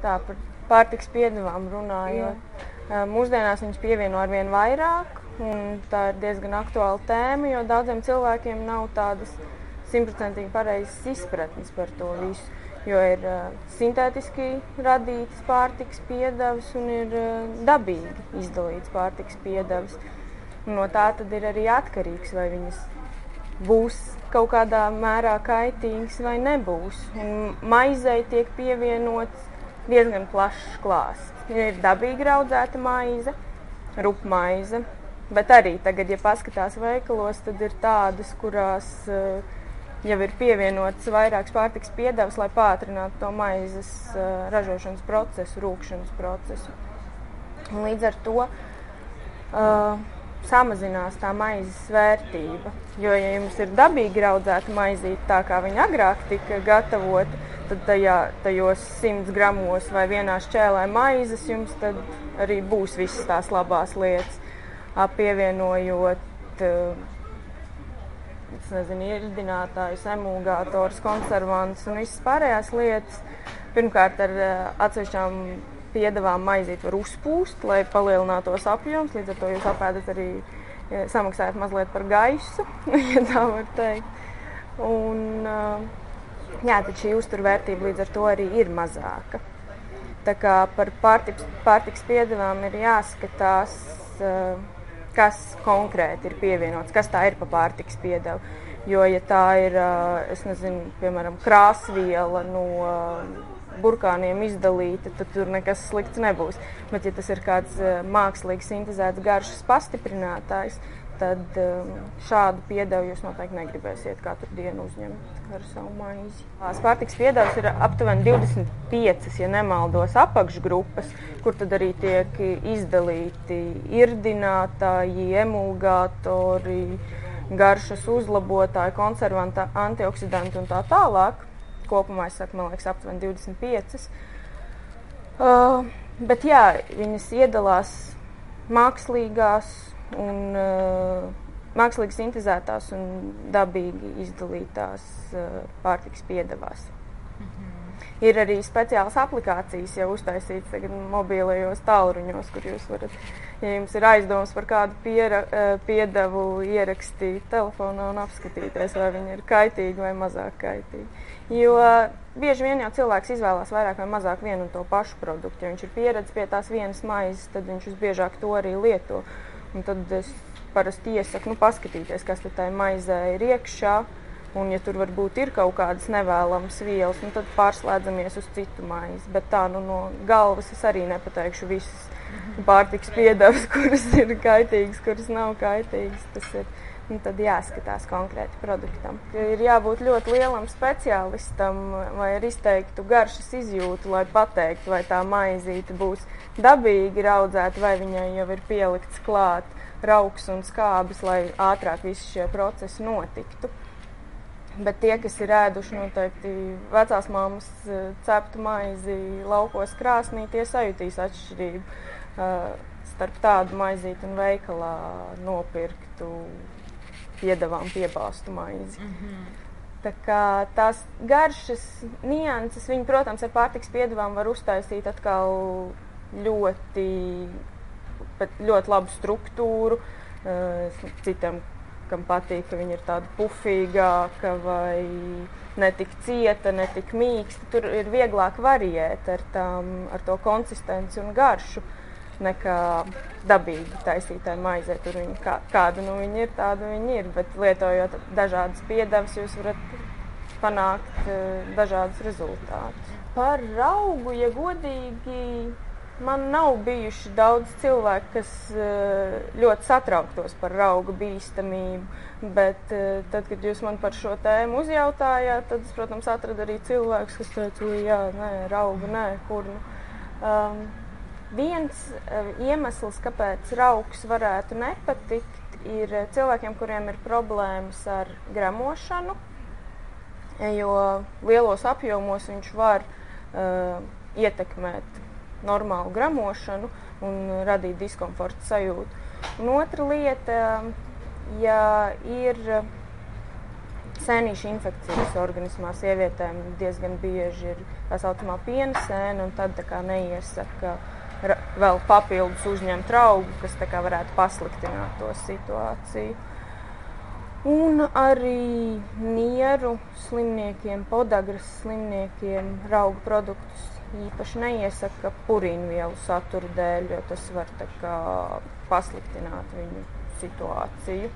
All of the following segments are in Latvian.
tā par pārtikas piedevām runājot. Mūsdienās viņas pievieno arvien vairāk, un tā ir diezgan aktuāla tēma, jo daudziem cilvēkiem nav tādas 100% pareizas izpratnes par to visu. Jo ir sintētiski radītas pārtikas piedevas un ir dabīgi izdalītas pārtikas piedevas. No tā tad ir arī atkarīgs, vai viņas būs kaut kādā mērā kaitīgas vai nebūs. Un maizei tiek pievienots diezgan plašs klāsts. Ir dabīgi audzēta maize, rupmaize, bet arī tagad, ja paskatās veikalos, tad ir tādas, kurās jau ir pievienotas vairākas pārtikas piedevas, lai pātrinātu to maizes ražošanas procesu, rūkšanas procesu. Un līdz ar to samazinās tā maizes vērtība. Jo, ja jums ir dabīgi audzēta maizīte, tā kā viņa agrāk tika gatavota, tad tajos 100 gramos vai vienā šķēlē maizes jums tad arī būs visas tās labās lietas. Pievienojot irdinātājus, emulgātors, konservantus un visas pārējās lietas. Pirmkārt, ar atsevišķām piedevām maizīt var uzpūst, lai palielinātos apjoms, līdz ar to jūs apēdat arī samaksājat mazliet par gaisu, ja tā var teikt. Un, tad šī uzturvērtība līdz ar to arī ir mazāka. Tā kā par pārtikas piedevām ir jāskatās, kas konkrēti ir pievienots, kas tā ir pa pārtikas piedevu. Jo, ja tā ir, piemēram, krāsviela no burkāniem izdalīta, tad tur nekas slikts nebūs. Bet, ja tas ir kāds mākslīgi sintezēts garšas pastiprinātājs, tad šādu piedevu jūs noteikti negribēsiet katru dienu uzņemt ar savu maizi. Pārtikas piedevas ir aptuveni 25, ja nemaldos, apakšgrupas, kur tad arī tiek izdalīti irdinātāji, emulgātori, garšas uzlabotāji, konservanti, antioksidanti un tā tālāk. Kopumā es saku, man liekas, aptuveni 25. Bet jā, viņas iedalās mākslīgās un mākslīgi sintezētās un dabīgi izdalītās pārtikas piedevās. Ir arī speciālas aplikācijas jau uztaisītas tagad mobilajos tālruņos, kur jūs varat, ja jums ir aizdomas par kādu piedevu, ierakstīt telefonā un apskatīties, vai viņa ir kaitīga vai mazāk kaitīga. Jo bieži vien jau cilvēks izvēlās vairāk vai mazāk vienu un to pašu produktu. Ja viņš ir pieredzis pie tās vienas maizes, tad viņš visbiežāk to arī lieto. Un tad es parasti iesaku paskatīties, kas tad tai maizē ir iekšā. Un, ja tur varbūt ir kaut kādas nevēlamas vielas, tad pārslēdzamies uz citu maizi. Bet tā, no galvas es arī nepateikšu visas pārtikas piedevas, kuras ir kaitīgas, kuras nav kaitīgas. Tas ir, tad jāskatās konkrēti produktam. Ir jābūt ļoti lielam speciālistam, vai ar izteiktu garšas izjūtu, lai pateiktu, vai tā maizīte būs dabīgi audzēta, vai viņai jau ir pielikts klāt rauks un skābes, lai ātrāk visi šie procesi notiktu. Bet tie, kas ir ēduši noteikti vecās mammas ceptu maizi laukos krāsnī, tie sajutīs atšķirību starp tādu maizīti un veikalā nopirktu piedevām piebāstu maizi. Tā kā tās garšas nianses, viņi, protams, ar pārtikas piedevām var uztaisīt atkal ļoti labu struktūru, citam, kam patīk, ka viņa ir tāda pufīgāka vai netik cieta, netik mīksta. Tur ir vieglāk variēt ar to konsistenci un garšu nekā dabīgi taisītai maizē. Tur kāda viņa ir, tāda viņa ir, bet lietojot dažādas piedevas, jūs varat panākt dažādus rezultātus. Par raugu, ja godīgi, man nav bijuši daudz cilvēku, kas ļoti satrauktos par rauga bīstamību, bet tad, kad jūs man par šo tēmu uzjautājāt, tad es, protams, atradu arī cilvēkus, kas teica, jā, nē, rauga, nē, kur nu. Viens iemesls, kāpēc raugs varētu nepatikt, ir cilvēkiem, kuriem ir problēmas ar gramošanu, jo lielos apjomos viņš var ietekmēt normālu gramošanu un radīt diskomforta sajūtu. Un otra lieta, ja ir sēnīšu infekcijas organismā. Sievietēm diezgan bieži ir tā saucamā piena sēne, un tad tā kā neiesaka vēl papildus uzņemt raugu, kas tā kā varētu pasliktināt to situāciju. Un arī nieru slimniekiem, podagras slimniekiem raugu produktus īpaši neiesaka purīnvielu satura dēļ, jo tas var tā kā pasliktināt viņu situāciju.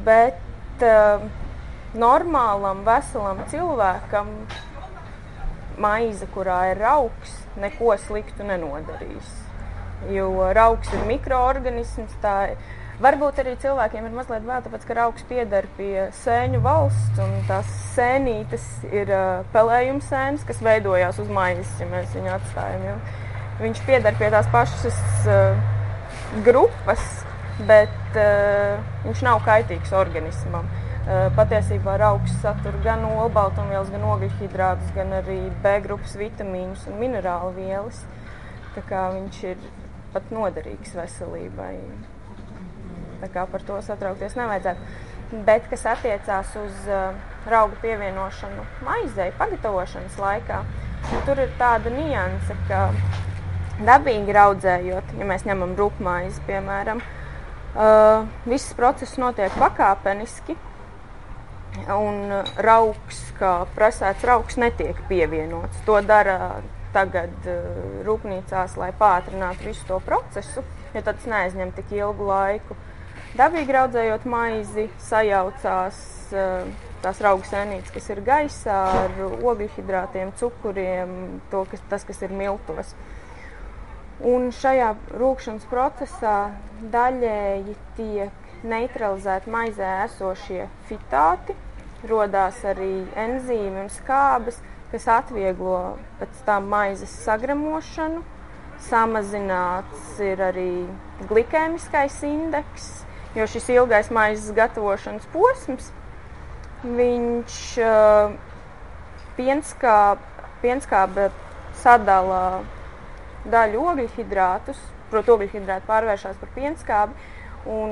Bet normālam, veselam cilvēkam maize, kurā ir raugs, neko sliktu nenodarīs. Jo raugs ir mikroorganisms, varbūt arī cilvēkiem ir mazliet vēl, tāpēc, ka raugs pieder pie sēņu valsts, un tās sēnītes ir pelējuma sēnes, kas veidojās uz maizes, ja mēs viņu atstājam. Jo viņš pieder pie tās pašas grupas, bet viņš nav kaitīgs organismam. Patiesībā raugs satur gan olbaltumvielas, gan ogļhidrātus, gan arī B grupas vitamīnus un minerālu vielas. Tā kā viņš ir pat noderīgs veselībai. Tā kā par to satraukties nevajadzētu. Bet, kas attiecās uz raugu pievienošanu maizei pagatavošanas laikā, tur ir tāda nianse, ka dabīgi raudzējot, ja mēs ņemam rupmaizi, piemēram, viss process notiek pakāpeniski, un raugs, kā presēts raugs, netiek pievienots. To dara tagad rūpnīcās, lai pātrinātu visu to procesu, jo tad tas neaizņem tik ilgu laiku. Dabīgi raudzējot maizi, sajaucās tās raugu sēnītes, kas ir gaisā, ar ogļhidrātiem, cukuriem, tas, kas ir miltos. Un šajā rūkšanas procesā daļēji tiek neutralizēti maizē esošie fitāti, rodās arī enzīmi un skābes, kas atvieglo pēc tam maizes sagremošanu, samazināts ir arī glikēmiskais indeks, jo šis ilgais maizes gatavošanas posms, viņš pienskābe sadala daļu ogļhidrātus, proti ogļhidrāti pārvēršās par pienskābi, un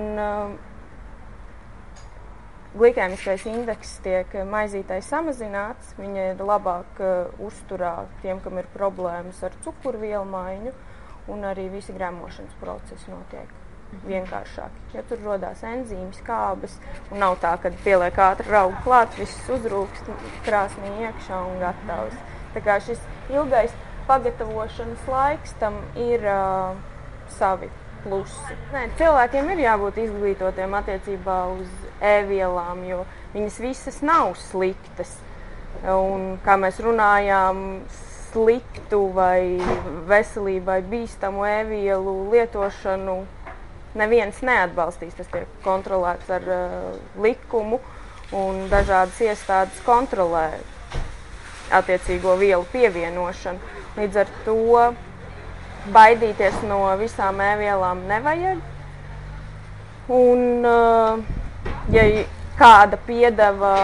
glikēmiskais indeks tiek maizītai samazināts, viņa ir labāk uzturā tiem, kam ir problēmas ar cukurvielu maiņu, un arī visi gremošanas procesi notiek vienkāršāk, jo tur rodās enzīmi, skābes, un nav tā, kad pieliek ātri raugu klāt, viss uzrūkst krāsnī iekšā un gatavs. Tā kā šis ilgais pagatavošanas laiks tam ir savi plusi. Cilvēkiem ir jābūt izglītotiem attiecībā uz e-vielām, jo viņas visas nav sliktas. Un, kā mēs runājām, sliktu vai veselībai bīstamu e-vielu lietošanu neviens neatbalstīs. Tas tiek kontrolēts ar likumu, un dažādas iestādes kontrolē attiecīgo vielu pievienošanu. Līdz ar to baidīties no visām e-vielām nevajag. Un, ja kāda piedeva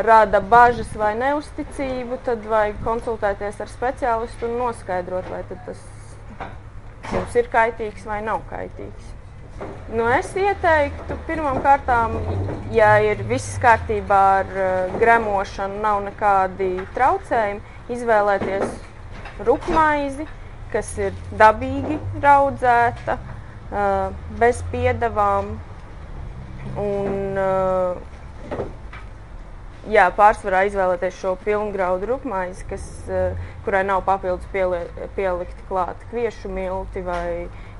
rada bažas vai neusticību, tad vajag konsultēties ar speciālistu un noskaidrot, vai tad tas jums ir kaitīgs vai nav kaitīgs. Es ieteiktu pirmām kārtām, ja ir viss kārtībā ar gremošanu, nav nekādi traucējumi, izvēlēties rupmaizi, kas ir dabīgi raudzēta, bez piedevām un pārsvarā izvēlēties šo pilngraudu rupmaizi, kurai nav papildus pielikti klāti kviešu milti vai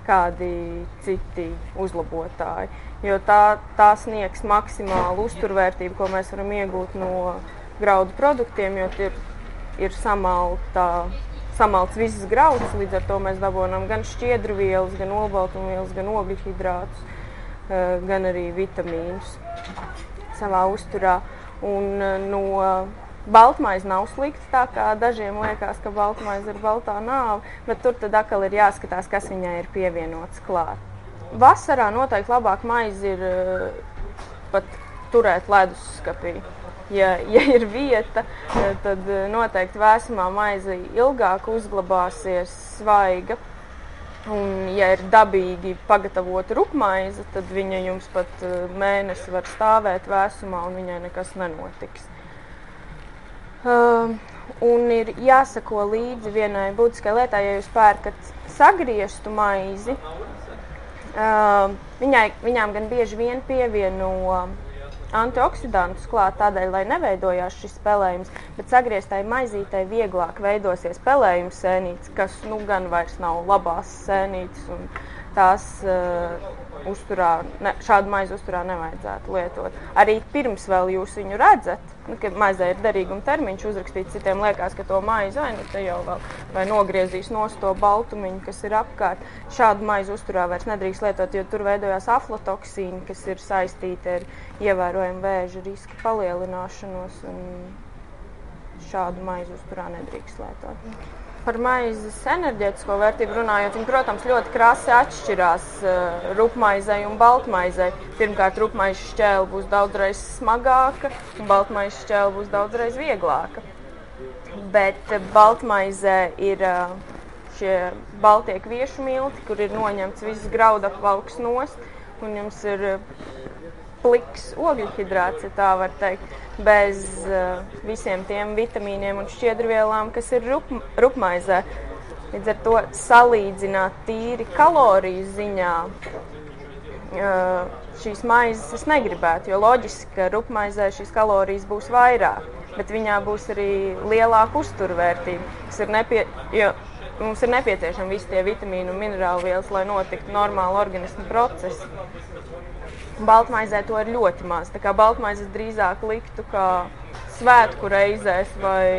kādi citi uzlabotāji, jo tā sniegs maksimālu uzturvērtību, ko mēs varam iegūt no graudu produktiem, jo ir samalts visas grauds, līdz ar to mēs dabonam gan šķiedru vielas, gan olbaltumvielas, gan ogļhidrātus, gan arī vitamīnus savā uzturā. Un no baltmaize nav slikta, tā kā dažiem liekas, ka baltmaize ir baltā nāve, bet tur tad atkal ir jāskatās, kas viņai ir pievienots klāt. Vasarā noteikti labāk maizi ir pat turēt ledusskapī. Ja ir vieta, tad noteikti vēsumā maize ilgāk uzglabāsies svaiga. Un, ja ir dabīgi pagatavota rupmaize, tad viņa jums pat mēnesi var stāvēt vēsumā un viņai nekas nenotiks. Un ir jāsako līdzi vienai būtiskai lietai, ja jūs pērkat sagrieztu maizi, viņām gan bieži vien pievieno antioksidantus klāt tādēļ, lai neveidojās šis pelējums, bet sagrieztai maizītei vieglāk veidosies pelējums sēnītes, kas gan vairs nav labās sēnītes, un tās šādu maizi uzturā nevajadzētu lietot. Arī pirms vēl jūs viņu redzat, kad maizē ir derīguma termiņš uzrakstīts, citiem liekas, ka to maizi te jau vēl vai nogriezīs nost to baltumiņu, kas ir apkārt. Šādu maizi uzturā vairs nedrīkst lietot, jo tur veidojās aflatoksīni, kas ir saistīti ar ievērojumu vēža riska palielināšanos, un šādu maizi uzturā nedrīkst lietot. Par maizes enerģētisko vērtību runājot, viņa, protams, ļoti krasi atšķirās rupmaizei un baltmaizei. Pirmkārt, rupmaizes šķēle būs daudzreiz smagāka, un baltmaizes šķēle būs daudzreiz vieglāka. Bet baltmaizē ir šie baltie kviešu milti, kur ir noņemts viss graudapvalks nost, un jums ir pliks ogļhidrāts, ja tā var teikt, bez visiem tiem vitamīniem un šķiedrvielām, kas ir rupmaizē. Līdz ar to salīdzināt tīri kaloriju ziņā šīs maizes es negribētu, jo loģiski, ka rupmaizē šīs kalorijas būs vairāk, bet viņā būs arī lielāka uzturvērtība, jo mums ir nepieciešami visi tie vitamīni un minerālu vielas, lai notiktu normāli organismu procesi. Baltmaizē to ir ļoti maz. Tā kā baltmaizes drīzāk liktu kā svētku reizēs vai,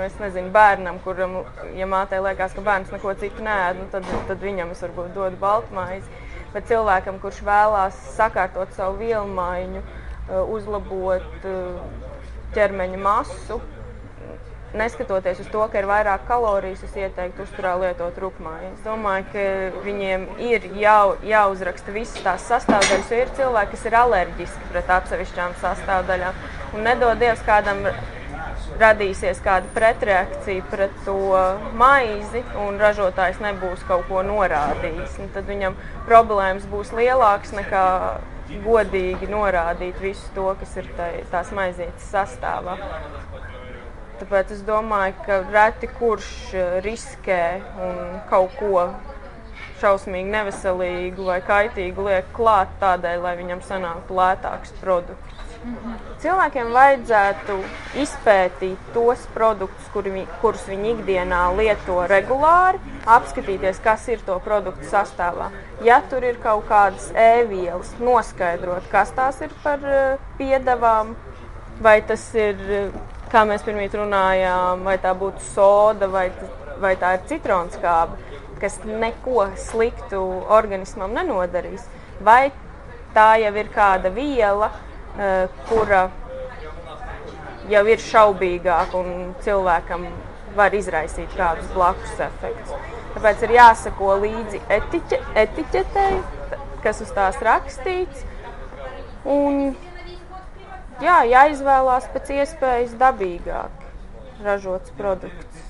es nezinu, bērnam, kuram, ja mātei liekas, ka bērns neko citu neēd, tad viņam es varbūt dodu baltmaizi. Bet cilvēkam, kurš vēlās sakārtot savu vielmaiņu, uzlabot ķermeņa masu, neskatoties uz to, ka ir vairāk kalorijas, es ieteiktu uzturā lietot rupmaizi. Es domāju, ka viņiem ir jāuzraksta visas tās sastāvdaļas, jo ir cilvēki, kas ir alerģiski pret atsevišķām sastāvdaļām. Un nedod Dievs, kādam radīsies kāda pretreakcija pret to maizi, un ražotājs nebūs kaut ko norādījis. Un tad viņam problēmas būs lielākas nekā godīgi norādīt visu to, kas ir tās maizītes sastāvā. Tāpēc es domāju, ka reti kurš riskē un kaut ko šausmīgi neveselīgu vai kaitīgu liek klāt tādēļ, lai viņam sanāktu lētāks produkts. Cilvēkiem vajadzētu izpētīt tos produktus, kurus viņi ikdienā lieto regulāri, apskatīties, kas ir to produktu sastāvā. Ja tur ir kaut kādas E-vielas, noskaidrot, kas tās ir par piedevām, vai tas ir, kā mēs pirmīt runājām, vai tā būtu soda, vai tā ir citronskābe, kas neko sliktu organismam nenodarīs, vai tā jau ir kāda viela, kura jau ir šaubīgāka un cilvēkam var izraisīt kādus blakus efektus. Tāpēc ir jāsako līdzi etiķetei, kas uz tās rakstīts, un jāizvēlās pēc iespējas dabīgāk ražots produkts.